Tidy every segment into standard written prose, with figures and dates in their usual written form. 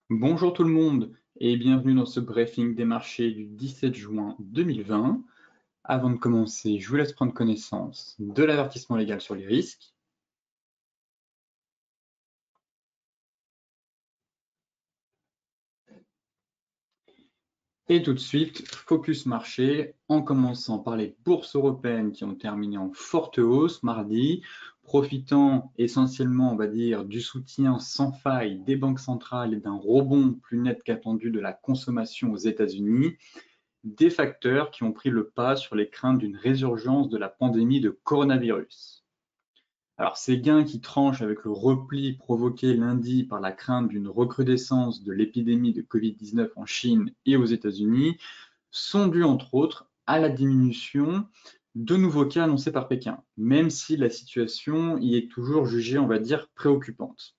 Bonjour tout le monde et bienvenue dans ce briefing des marchés du 17 juin 2020. Avant de commencer, je vous laisse prendre connaissance de l'avertissement légal sur les risques. Et tout de suite, focus marché, en commençant par les bourses européennes qui ont terminé en forte hausse mardi, profitant essentiellement, on va dire, du soutien sans faille des banques centrales et d'un rebond plus net qu'attendu de la consommation aux États-Unis. Des facteurs qui ont pris le pas sur les craintes d'une résurgence de la pandémie de coronavirus. Alors, ces gains qui tranchent avec le repli provoqué lundi par la crainte d'une recrudescence de l'épidémie de Covid-19 en Chine et aux États-Unis sont dus entre autres à la diminution de nouveaux cas annoncés par Pékin, même si la situation y est toujours jugée, on va dire, préoccupante.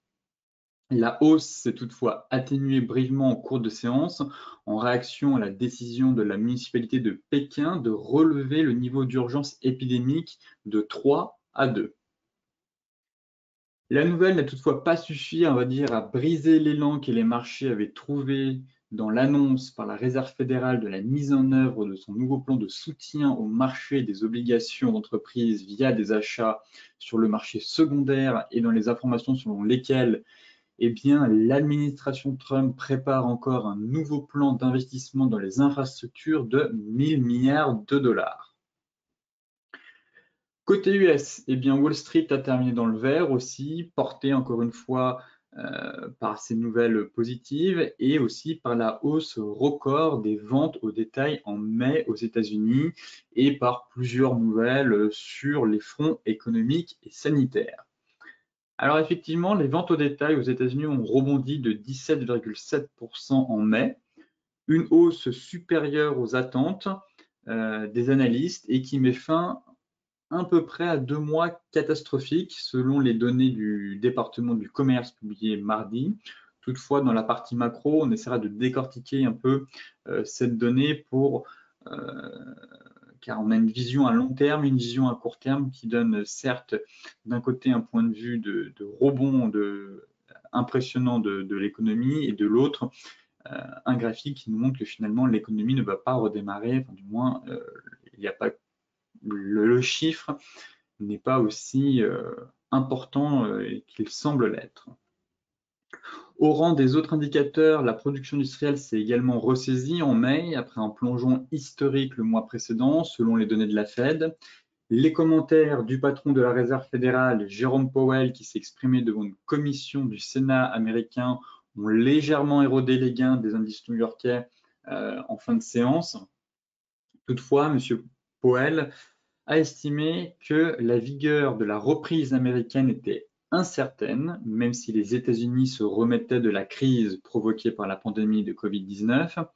La hausse s'est toutefois atténuée brièvement en cours de séance en réaction à la décision de la municipalité de Pékin de relever le niveau d'urgence épidémique de 3 à 2. La nouvelle n'a toutefois pas suffi, on va dire, à briser l'élan que les marchés avaient trouvé dans l'annonce par la Réserve fédérale de la mise en œuvre de son nouveau plan de soutien au marché des obligations d'entreprise via des achats sur le marché secondaire et dans les informations selon lesquelles eh bien, l'administration Trump prépare encore un nouveau plan d'investissement dans les infrastructures de 1000 milliards de dollars. Côté US, eh bien, Wall Street a terminé dans le vert aussi, porté encore une fois par ces nouvelles positives et aussi par la hausse record des ventes au détail en mai aux États-Unis et par plusieurs nouvelles sur les fronts économiques et sanitaires. Alors effectivement, les ventes au détail aux États-Unis ont rebondi de 17,7% en mai, une hausse supérieure aux attentes des analystes et qui met fin à peu près à 2 mois catastrophiques selon les données du département du commerce publiées mardi. Toutefois, dans la partie macro, on essaiera de décortiquer un peu cette donnée car on a une vision à long terme, une vision à court terme qui donne certes d'un côté un point de vue de rebond impressionnant de l'économie et de l'autre un graphique qui nous montre que finalement l'économie ne va pas redémarrer, enfin, du moins il n'y a pas le chiffre n'est pas aussi important qu'il semble l'être. Au rang des autres indicateurs, la production industrielle s'est également ressaisie en mai après un plongeon historique le mois précédent, selon les données de la Fed. Les commentaires du patron de la Réserve fédérale, Jérôme Powell, qui s'est exprimé devant une commission du Sénat américain, ont légèrement érodé les gains des indices new-yorkais en fin de séance. Toutefois, M. Powell a estimé que la vigueur de la reprise américaine était incertaine, même si les États-Unis se remettaient de la crise provoquée par la pandémie de Covid-19,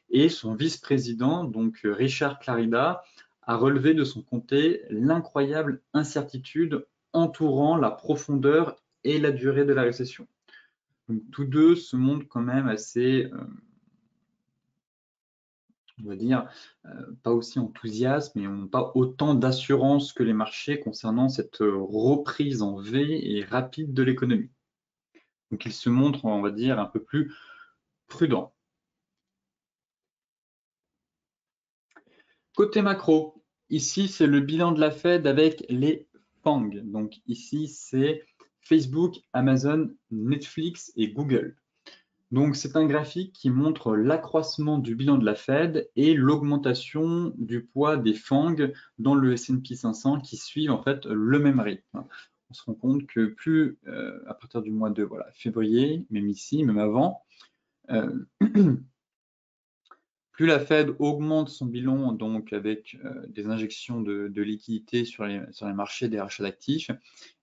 et son vice-président, donc Richard Clarida, a relevé de son côté l'incroyable incertitude entourant la profondeur et la durée de la récession. Donc, tous deux se montrent quand même assez on va dire, pas aussi enthousiastes, mais n'ont pas autant d'assurance que les marchés concernant cette reprise en V et rapide de l'économie. Donc ils se montrent, on va dire, un peu plus prudents. Côté macro, ici c'est le bilan de la Fed avec les FANG. Donc ici c'est Facebook, Amazon, Netflix et Google. Donc, c'est un graphique qui montre l'accroissement du bilan de la Fed et l'augmentation du poids des FANG dans le S&P 500 qui suivent en fait le même rythme. On se rend compte que plus à partir du mois de février, même ici, même avant, euh, plus la Fed augmente son bilan donc avec des injections de liquidités sur les marchés des rachats d'actifs,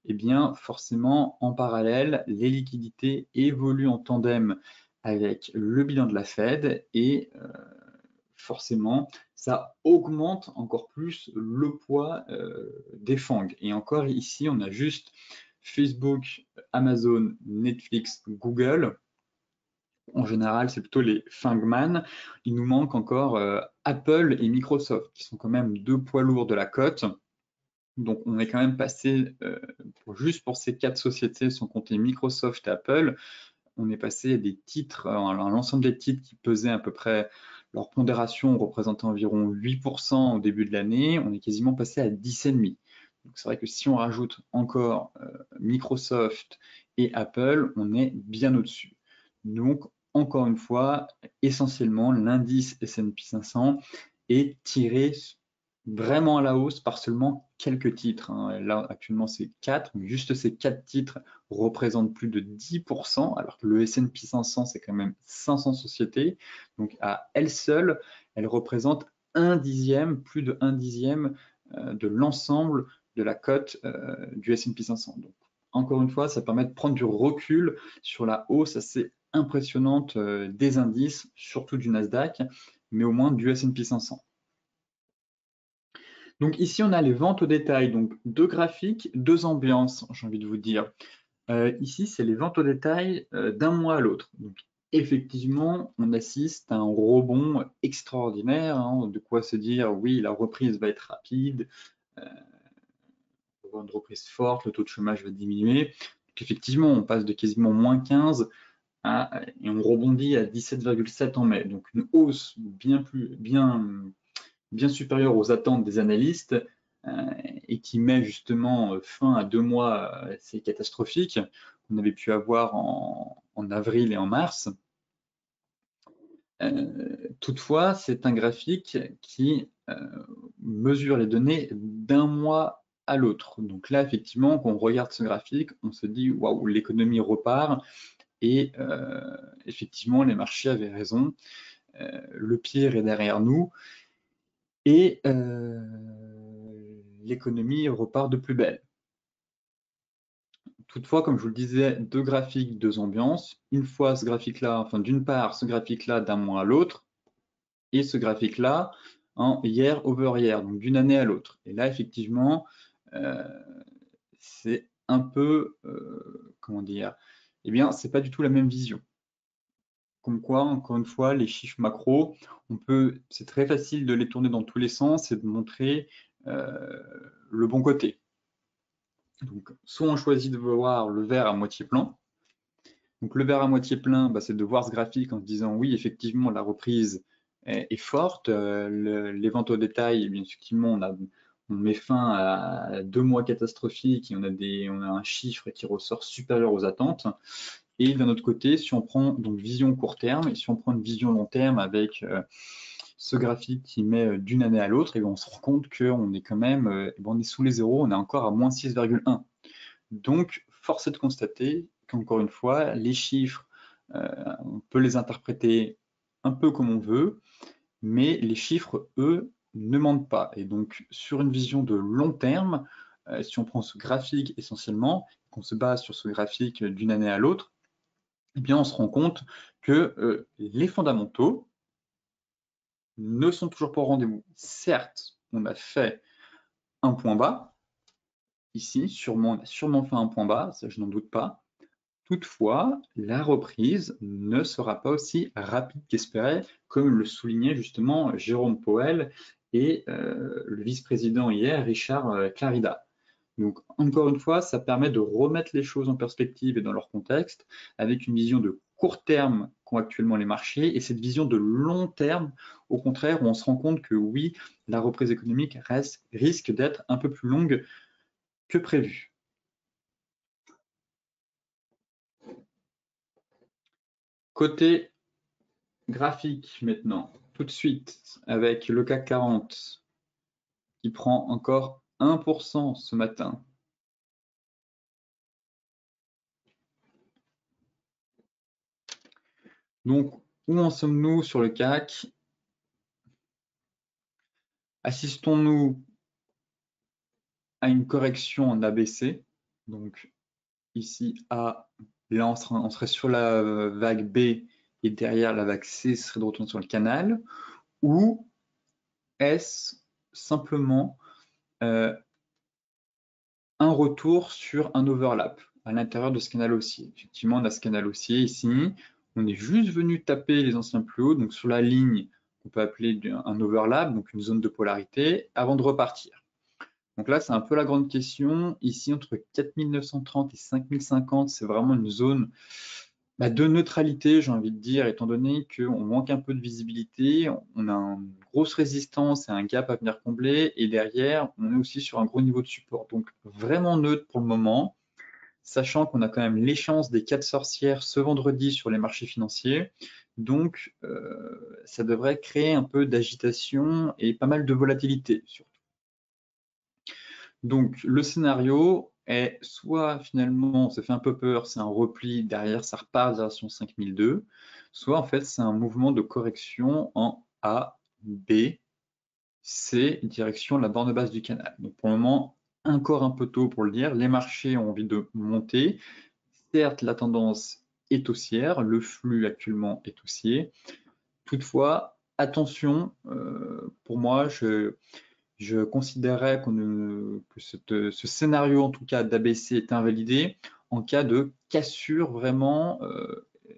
eh bien forcément en parallèle, les liquidités évoluent en tandem avec le bilan de la Fed et forcément ça augmente encore plus le poids des FANG. Et encore ici, on a juste Facebook, Amazon, Netflix, Google. En général, c'est plutôt les Fangman. Il nous manque encore Apple et Microsoft, qui sont quand même deux poids lourds de la cote. Donc, on est quand même passé, juste pour ces 4 sociétés, sans compter Microsoft et Apple, on est passé à des titres, l'ensemble des titres qui pesaient à peu près, leur pondération représentait environ 8% au début de l'année, on est quasiment passé à 10,5%. Donc c'est vrai que si on rajoute encore Microsoft et Apple, on est bien au-dessus. Donc encore une fois, essentiellement, l'indice S&P 500 est tiré vraiment à la hausse par seulement quelques titres. Là, actuellement, c'est 4, mais juste ces 4 titres représentent plus de 10%, alors que le S&P 500, c'est quand même 500 sociétés. Donc, à elle seule, elle représente plus de 1/10 de l'ensemble de la cote du S&P 500. Donc, encore une fois, ça permet de prendre du recul sur la hausse assez impressionnante des indices, surtout du Nasdaq, mais au moins du S&P 500. Donc ici, on a les ventes au détail, donc 2 graphiques, 2 ambiances, j'ai envie de vous dire. Ici, c'est les ventes au détail d'un mois à l'autre. Donc effectivement, on assiste à un rebond extraordinaire, de quoi se dire, oui, la reprise va être rapide, on va avoir une reprise forte, le taux de chômage va diminuer. Donc effectivement, on passe de quasiment moins 15 et on rebondit à 17,7 en mai. Donc une hausse bien supérieure aux attentes des analystes et qui met justement fin à 2 mois assez catastrophiques qu'on avait pu avoir en avril et en mars. Toutefois, c'est un graphique qui mesure les données d'un mois à l'autre. Donc là, effectivement, quand on regarde ce graphique, on se dit waouh, l'économie repart et effectivement, les marchés avaient raison. Le pire est derrière nous et l'économie repart de plus belle. Toutefois, comme je vous le disais, 2 graphiques, 2 ambiances. Une fois ce graphique-là, enfin d'une part, ce graphique-là d'un mois à l'autre, et ce graphique-là en year over year, donc d'une année à l'autre. Et là, effectivement, c'est un peu, comment dire, eh bien, c'est pas du tout la même vision. Comme quoi, encore une fois, les chiffres macro, c'est très facile de les tourner dans tous les sens et de montrer le bon côté. Donc, soit on choisit de voir le verre à moitié plein. Donc, le verre à moitié plein, c'est de voir ce graphique en se disant oui, effectivement, la reprise est forte. Les ventes au détail, bien effectivement, on met fin à 2 mois catastrophiques et on a un chiffre qui ressort supérieur aux attentes. Et d'un autre côté, si on prend donc vision court terme et si on prend une vision long terme avec ce graphique qui met d'une année à l'autre, et on se rend compte qu'on est quand même, on est sous les zéros, on est encore à moins 6,1. Donc, force est de constater qu'encore une fois, les chiffres, on peut les interpréter un peu comme on veut, mais les chiffres, eux, ne mentent pas. Et donc, sur une vision de long terme, si on prend ce graphique essentiellement, qu'on se base sur ce graphique d'une année à l'autre, eh bien, on se rend compte que les fondamentaux ne sont toujours pas au rendez-vous. Certes, on a fait un point bas, ici, on a sûrement fait un point bas, ça je n'en doute pas. Toutefois, la reprise ne sera pas aussi rapide qu'espéré, comme le soulignait justement Jérôme Powell et le vice-président hier, Richard Clarida. Donc, encore une fois, ça permet de remettre les choses en perspective et dans leur contexte, avec une vision de court terme qu'ont actuellement les marchés, et cette vision de long terme, au contraire, où on se rend compte que oui, la reprise économique risque d'être un peu plus longue que prévu. Côté graphique maintenant, tout de suite, avec le CAC 40 qui prend encore 1% ce matin. Donc, où en sommes-nous sur le CAC? Assistons-nous à une correction en ABC? Donc, ici, A, là, on serait sur la vague B et derrière la vague C serait de retourner sur le canal, ou est-ce simplement un retour sur un overlap à l'intérieur de ce canal haussier? Effectivement, on a ce canal haussier ici, on est juste venu taper les anciens plus hauts, donc sur la ligne qu'on peut appeler un overlap, donc une zone de polarité, avant de repartir. Donc là, c'est un peu la grande question. Ici, entre 4930 et 5050, c'est vraiment une zone De neutralité, j'ai envie de dire, étant donné qu'on manque un peu de visibilité, on a une grosse résistance et un gap à venir combler, et derrière, on est aussi sur un gros niveau de support. Donc vraiment neutre pour le moment, sachant qu'on a quand même l'échéance des 4 sorcières ce vendredi sur les marchés financiers. Donc ça devrait créer un peu d'agitation et pas mal de volatilité surtout. Donc le scénario est soit finalement ça fait un peu peur, c'est un repli, derrière ça repart direction 5002, soit en fait c'est un mouvement de correction en A, B, C, direction la borne basse du canal. Donc pour le moment, encore un peu tôt pour le dire, les marchés ont envie de monter. Certes, la tendance est haussière, le flux actuellement est haussier. Toutefois, attention, pour moi, je considérerais que ce scénario, en tout cas d'ABC, est invalidé en cas de cassure vraiment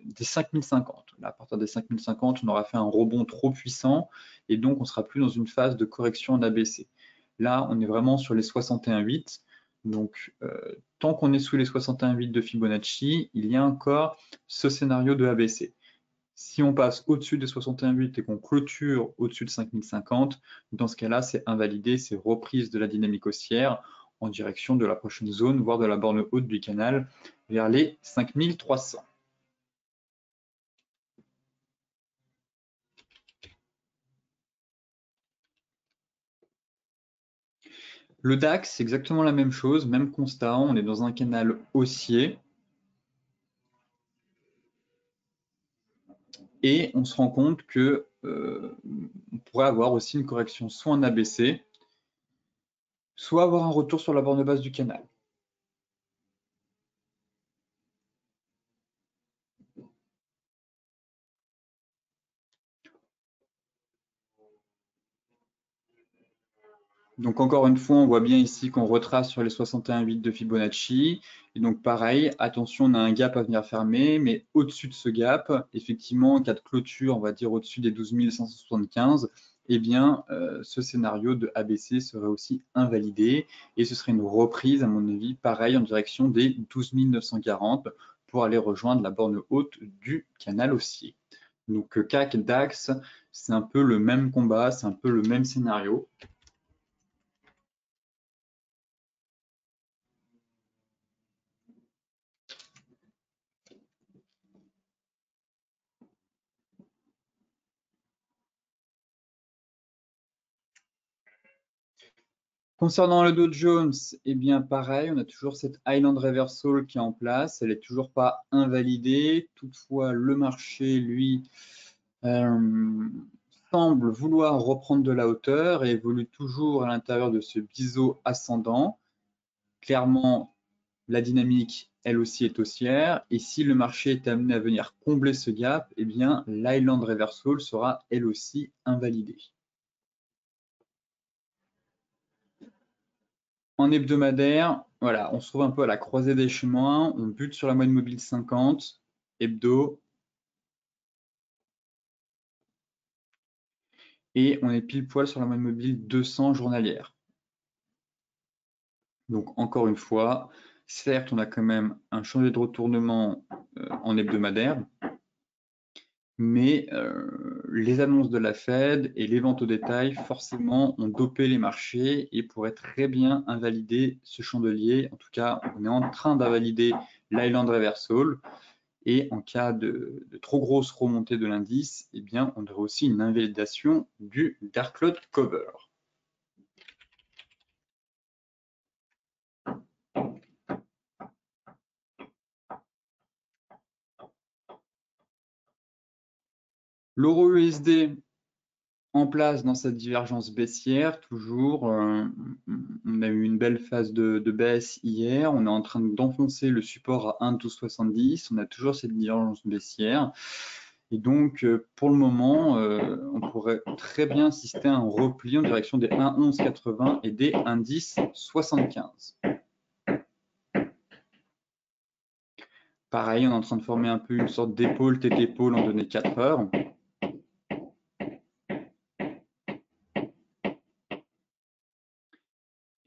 des 5050. Là, à partir des 5050, on aura fait un rebond trop puissant et donc on sera plus dans une phase de correction en ABC. Là, on est vraiment sur les 61,8. Donc, tant qu'on est sous les 61,8 de Fibonacci, il y a encore ce scénario de ABC. Si on passe au-dessus des 61,8 et qu'on clôture au-dessus de 5050, dans ce cas-là, c'est invalidé, c'est reprise de la dynamique haussière en direction de la prochaine zone, voire de la borne haute du canal, vers les 5300. Le DAX, c'est exactement la même chose, même constat, on est dans un canal haussier. Et on se rend compte que on pourrait avoir aussi une correction soit en ABC, soit avoir un retour sur la borne basse du canal. Donc encore une fois, on voit bien ici qu'on retrace sur les 61,8 de Fibonacci. Et donc pareil, attention, on a un gap à venir fermer, mais au-dessus de ce gap, effectivement, en cas de clôture, on va dire au-dessus des 12 575, eh bien, ce scénario de ABC serait aussi invalidé et ce serait une reprise, à mon avis, pareil, en direction des 12 940 pour aller rejoindre la borne haute du canal haussier. Donc CAC, DAX, c'est un peu le même combat, c'est un peu le même scénario. Concernant le Dow Jones, eh bien pareil, on a toujours cette Island Reversal qui est en place, elle n'est toujours pas invalidée. Toutefois, le marché, lui, semble vouloir reprendre de la hauteur et évolue toujours à l'intérieur de ce biseau ascendant. Clairement, la dynamique, elle aussi, est haussière. Et si le marché est amené à venir combler ce gap, eh bien l'Island Reversal sera elle aussi invalidée. En hebdomadaire, voilà, on se trouve un peu à la croisée des chemins. On bute sur la moyenne mobile 50, hebdo, et on est pile poil sur la moyenne mobile 200 journalière. Donc encore une fois, certes, on a quand même un chantier de retournement en hebdomadaire, mais les annonces de la Fed et les ventes au détail, forcément, ont dopé les marchés et pourraient très bien invalider ce chandelier. En tout cas, on est en train d'invalider l'Island Reversal. Et en cas de trop grosse remontée de l'indice, eh bien, on aurait aussi une invalidation du Dark Cloud Cover. L'euro USD en place dans cette divergence baissière, toujours. On a eu une belle phase de baisse hier. On est en train d'enfoncer le support à 1,1270. On a toujours cette divergence baissière. Et donc, pour le moment, on pourrait très bien assister à un repli en direction des 1,1180 et des 1,1075. Pareil, on est en train de former un peu une sorte d'épaule, tête-épaule en données 4 heures.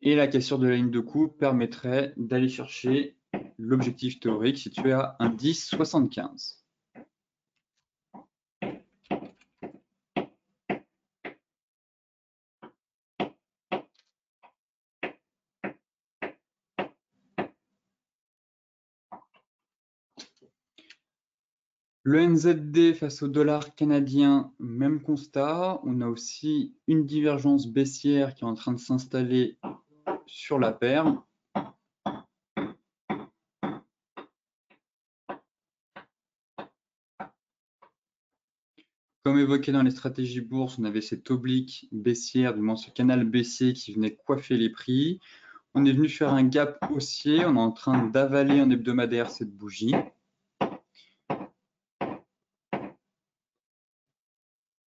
Et la cassure de la ligne de coupe permettrait d'aller chercher l'objectif théorique situé à 1,1075. Le NZD face au dollar canadien, même constat. On a aussi une divergence baissière qui est en train de s'installer sur la paire. Comme évoqué dans les stratégies bourse, on avait cette oblique baissière, du moins ce canal baissier qui venait coiffer les prix. On est venu faire un gap haussier. On est en train d'avaler en hebdomadaire cette bougie.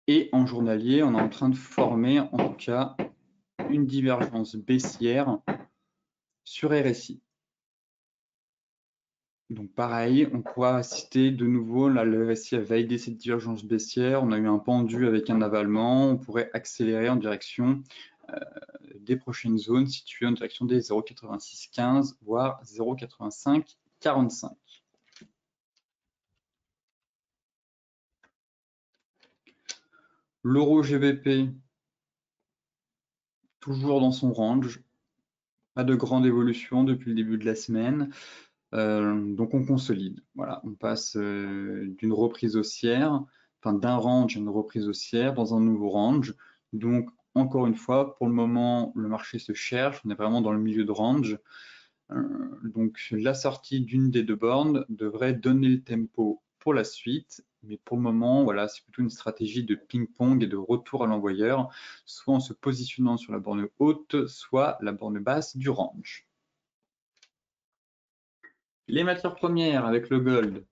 Et en journalier, on est en train de former, en tout cas, une divergence baissière sur RSI. Donc pareil, on pourra assister de nouveau, là le RSI a validé cette divergence baissière, on a eu un pendu avec un avalement, on pourrait accélérer en direction des prochaines zones situées en direction des 0,8615 voire 0,8545. L'euro GBP, toujours dans son range, pas de grande évolution depuis le début de la semaine. Donc on consolide. Voilà, on passe d'une reprise haussière, enfin d'un range à une reprise haussière dans un nouveau range. Donc encore une fois, pour le moment, le marché se cherche. On est vraiment dans le milieu de range. Donc la sortie d'une des deux bornes devrait donner le tempo pour la suite. Mais pour le moment, voilà, c'est plutôt une stratégie de ping-pong et de retour à l'envoyeur, soit en se positionnant sur la borne haute, soit la borne basse du range. Les matières premières avec le gold.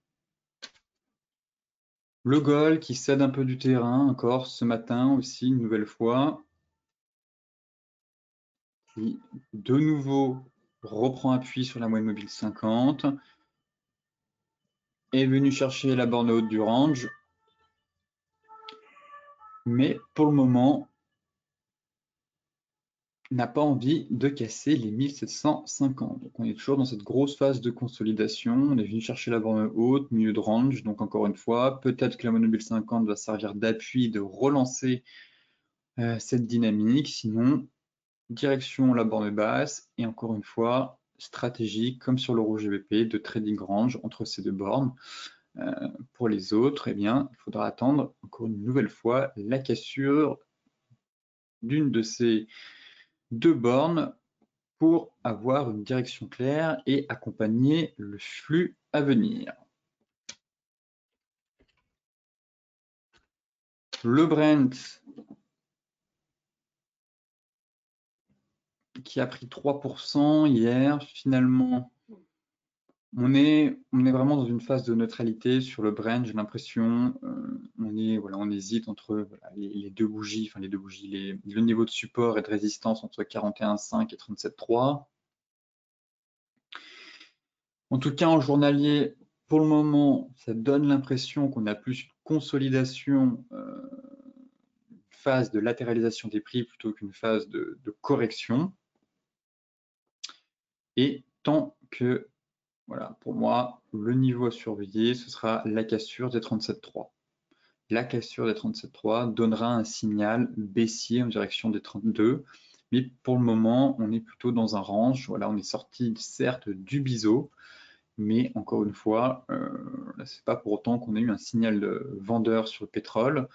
Le gold qui cède un peu du terrain encore ce matin aussi, une nouvelle fois, qui de nouveau reprend appui sur la moyenne mobile 50, est venu chercher la borne haute du range, mais pour le moment, n'a pas envie de casser les 1750. Donc on est toujours dans cette grosse phase de consolidation. On est venu chercher la borne haute, milieu de range. Donc encore une fois, peut-être que la moyenne mobile 50 va servir d'appui, de relancer cette dynamique. Sinon, direction la borne basse. Et encore une fois, stratégique, comme sur l'euro GBP, de trading range entre ces deux bornes. Pour les autres, eh bien, il faudra attendre encore une nouvelle fois la cassure d'une de ces deux bornes pour avoir une direction claire et accompagner le flux à venir. Le Brent qui a pris 3% hier, finalement, on est vraiment dans une phase de neutralité sur le Brent, j'ai l'impression. On hésite entre les deux bougies, le niveau de support et de résistance entre 41,5 et 37,3. En tout cas, en journalier, pour le moment, ça donne l'impression qu'on a plus une consolidation, une phase de latéralisation des prix plutôt qu'une phase de correction. Et tant que, voilà, pour moi, le niveau à surveiller, ce sera la cassure des 37,3. La cassure des 37,3 donnera un signal baissier en direction des 32. Mais pour le moment, on est plutôt dans un range. Voilà, on est sorti certes du biseau, mais encore une fois, c'est pas pour autant qu'on a eu un signal de vendeur sur le pétrole.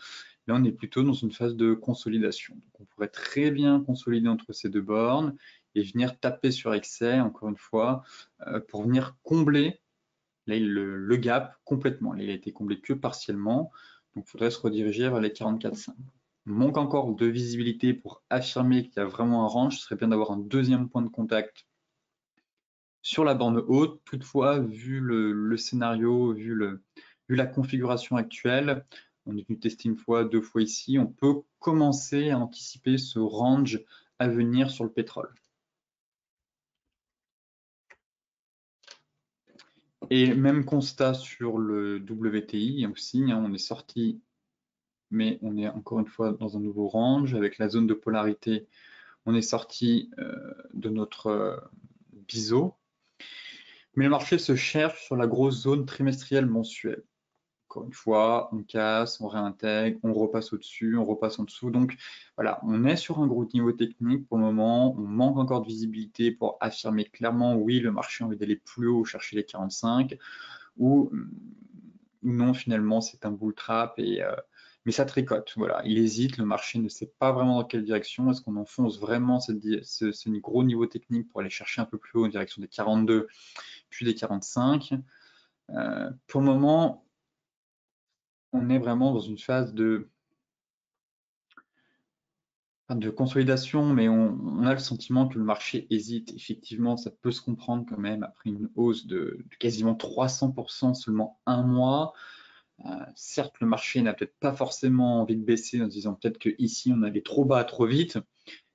Là, on est plutôt dans une phase de consolidation. Donc, on pourrait très bien consolider entre ces deux bornes et venir taper sur excès, encore une fois, pour venir combler là, le gap complètement. Là, il a été comblé que partiellement, donc il faudrait se rediriger vers les 44,5. Il manque encore de visibilité pour affirmer qu'il y a vraiment un range. Ce serait bien d'avoir un deuxième point de contact sur la borne haute. Toutefois, vu le scénario, vu la configuration actuelle, on est venu tester une fois, deux fois ici, on peut commencer à anticiper ce range à venir sur le pétrole. Et même constat sur le WTI aussi, on est sorti, mais on est encore une fois dans un nouveau range. Avec la zone de polarité, on est sorti de notre biseau. Mais le marché se cherche sur la grosse zone trimestrielle mensuelle. Encore une fois, on casse, on réintègre, on repasse au-dessus, on repasse en dessous. Donc voilà, on est sur un gros niveau technique pour le moment. On manque encore de visibilité pour affirmer clairement, oui, le marché a envie d'aller plus haut, chercher les 45, ou non, finalement, c'est un bull trap. Mais ça tricote. Voilà, il hésite, le marché ne sait pas vraiment dans quelle direction. Est-ce qu'on enfonce vraiment ce gros niveau technique pour aller chercher un peu plus haut en direction des 42, puis des 45? Pour le moment, on est vraiment dans une phase de consolidation, mais on a le sentiment que le marché hésite. Effectivement, ça peut se comprendre quand même après une hausse de quasiment 300% seulement un mois. Certes, le marché n'a peut-être pas forcément envie de baisser en se disant peut-être qu'ici on allait trop bas, trop vite,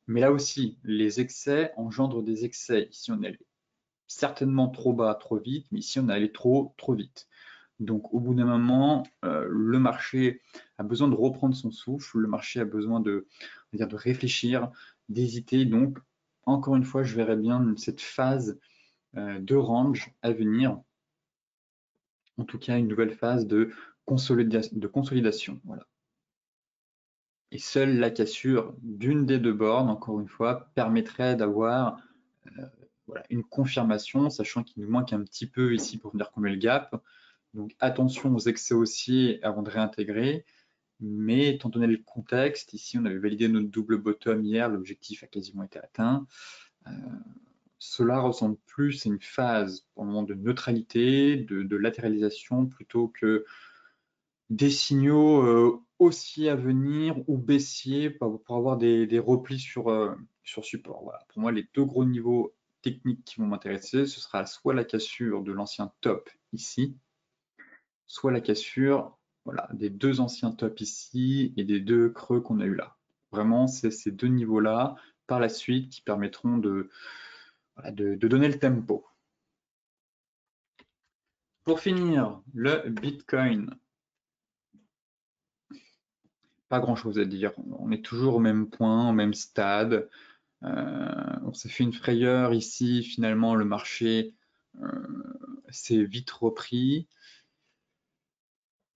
mais là aussi, les excès engendrent des excès. Ici, on allait certainement trop bas, trop vite, mais ici, on allait trop, trop vite. Donc, au bout d'un moment, le marché a besoin de reprendre son souffle, le marché a besoin de réfléchir, d'hésiter. Donc, encore une fois, je verrais bien cette phase de range à venir, en tout cas une nouvelle phase de consolidation. Voilà. Et seule la cassure d'une des deux bornes, encore une fois, permettrait d'avoir voilà, une confirmation, sachant qu'il nous manque un petit peu ici pour venir combler le gap. Donc attention aux excès haussiers avant de réintégrer. Mais étant donné le contexte, ici on avait validé notre double bottom hier, l'objectif a quasiment été atteint. Cela ressemble plus à une phase pour le moment de neutralité, de latéralisation, plutôt que des signaux haussiers à venir ou baissiers pour avoir des replis sur support. Voilà. Pour moi, les deux gros niveaux techniques qui vont m'intéresser, ce sera soit la cassure de l'ancien top ici, soit la cassure voilà, des deux anciens tops ici et des deux creux qu'on a eu là. Vraiment, c'est ces deux niveaux-là, par la suite, qui permettront de donner le tempo. Pour finir, le Bitcoin. Pas grand-chose à dire. On est toujours au même point, au même stade. On s'est fait une frayeur ici. Finalement, le marché s'est vite repris.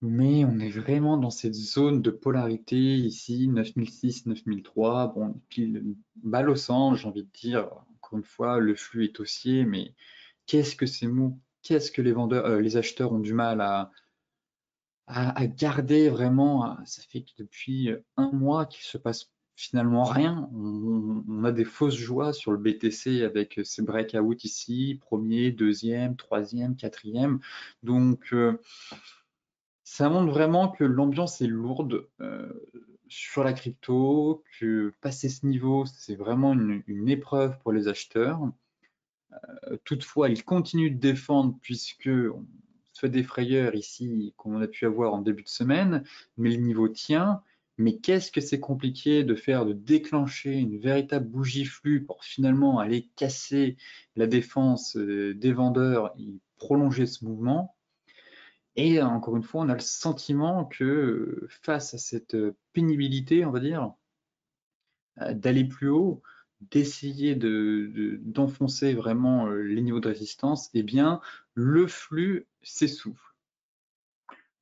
Mais on est vraiment dans cette zone de polarité ici, 9006, 9003. Bon, pile balle au sang, j'ai envie de dire. Encore une fois, le flux est haussier, mais qu'est-ce que c'est mou? Qu'est-ce que les acheteurs ont du mal à garder vraiment? Ça fait que depuis un mois qu'il se passe finalement rien. On a des fausses joies sur le BTC avec ces breakouts ici, premier, deuxième, troisième, quatrième. Donc, ça montre vraiment que l'ambiance est lourde sur la crypto, que passer ce niveau, c'est vraiment une épreuve pour les acheteurs. Toutefois, ils continuent de défendre puisque on se fait des frayeurs ici, comme on a pu avoir en début de semaine, mais le niveau tient. Mais qu'est-ce que c'est compliqué de déclencher une véritable bougie flux pour finalement aller casser la défense des vendeurs et prolonger ce mouvement. Et encore une fois, on a le sentiment que face à cette pénibilité, on va dire, d'aller plus haut, d'essayer d'enfoncer vraiment les niveaux de résistance, eh bien, le flux s'essouffle.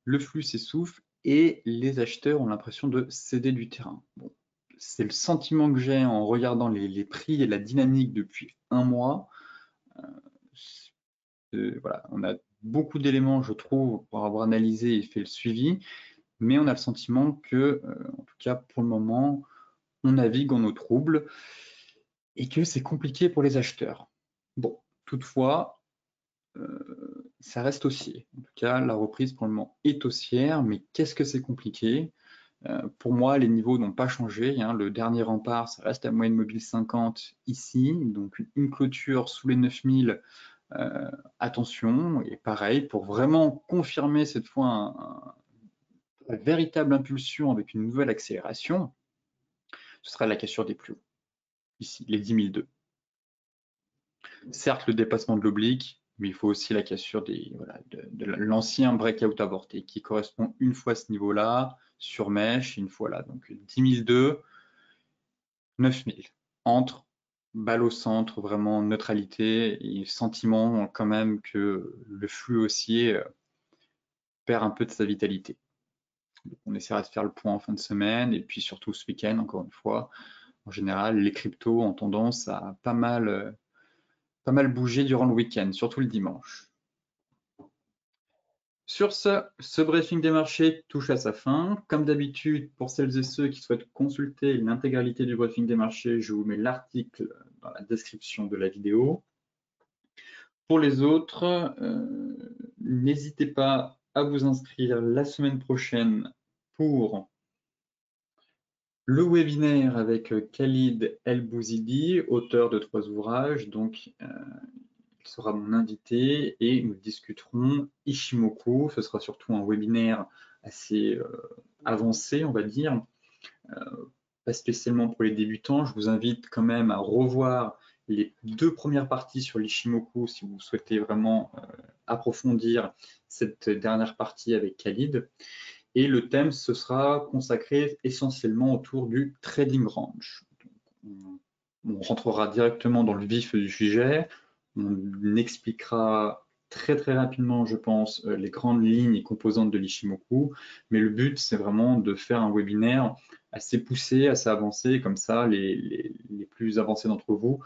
Le flux s'essouffle et les acheteurs ont l'impression de céder du terrain. Bon, c'est le sentiment que j'ai en regardant les prix et la dynamique depuis un mois. Voilà, on a beaucoup d'éléments, je trouve, pour avoir analysé et fait le suivi, mais on a le sentiment que, en tout cas pour le moment, on navigue en eau trouble et que c'est compliqué pour les acheteurs. Bon, toutefois, ça reste haussier. En tout cas, la reprise pour le moment est haussière, mais qu'est-ce que c'est compliqué? Pour moi, les niveaux n'ont pas changé. Hein. Le dernier rempart, ça reste la moyenne mobile 50 ici, donc une clôture sous les 9000. Attention, et pareil, pour vraiment confirmer cette fois une véritable impulsion avec une nouvelle accélération, ce sera la cassure des plus hauts, ici, les 10 002. Certes, le dépassement de l'oblique, mais il faut aussi la cassure de l'ancien breakout avorté qui correspond une fois à ce niveau-là, sur mèche, une fois là. Donc 10 002, 9 000. Entre, balle au centre, vraiment neutralité et sentiment quand même que le flux haussier perd un peu de sa vitalité. Donc, on essaiera de faire le point en fin de semaine et puis surtout ce week-end, encore une fois. En général, les cryptos ont tendance à pas mal bouger durant le week-end, surtout le dimanche. Sur ce briefing des marchés touche à sa fin. Comme d'habitude, pour celles et ceux qui souhaitent consulter l'intégralité du briefing des marchés, je vous mets l'article dans la description de la vidéo. Pour les autres, n'hésitez pas à vous inscrire la semaine prochaine pour le webinaire avec Khalid El Bouzidi, auteur de 3 ouvrages. Donc, il sera mon invité et nous discuterons Ishimoku. Ce sera surtout un webinaire assez avancé, on va dire, pas spécialement pour les débutants. Je vous invite quand même à revoir les 2 premières parties sur l'Ishimoku si vous souhaitez vraiment approfondir cette dernière partie avec Khalid. Et le thème, ce sera consacré essentiellement autour du trading range. On rentrera directement dans le vif du sujet. On expliquera très rapidement, je pense, les grandes lignes et composantes de l'Ishimoku. Mais le but, c'est vraiment de faire un webinaire assez poussé, assez avancé. Comme ça, les plus avancés d'entre vous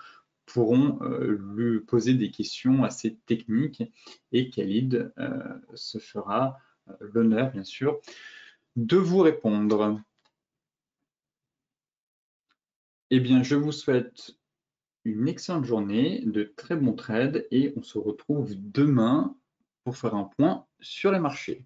pourront lui poser des questions assez techniques. Et Khalid se fera l'honneur, bien sûr, de vous répondre. Eh bien, je vous souhaite une excellente journée, de très bons trades et on se retrouve demain pour faire un point sur les marchés.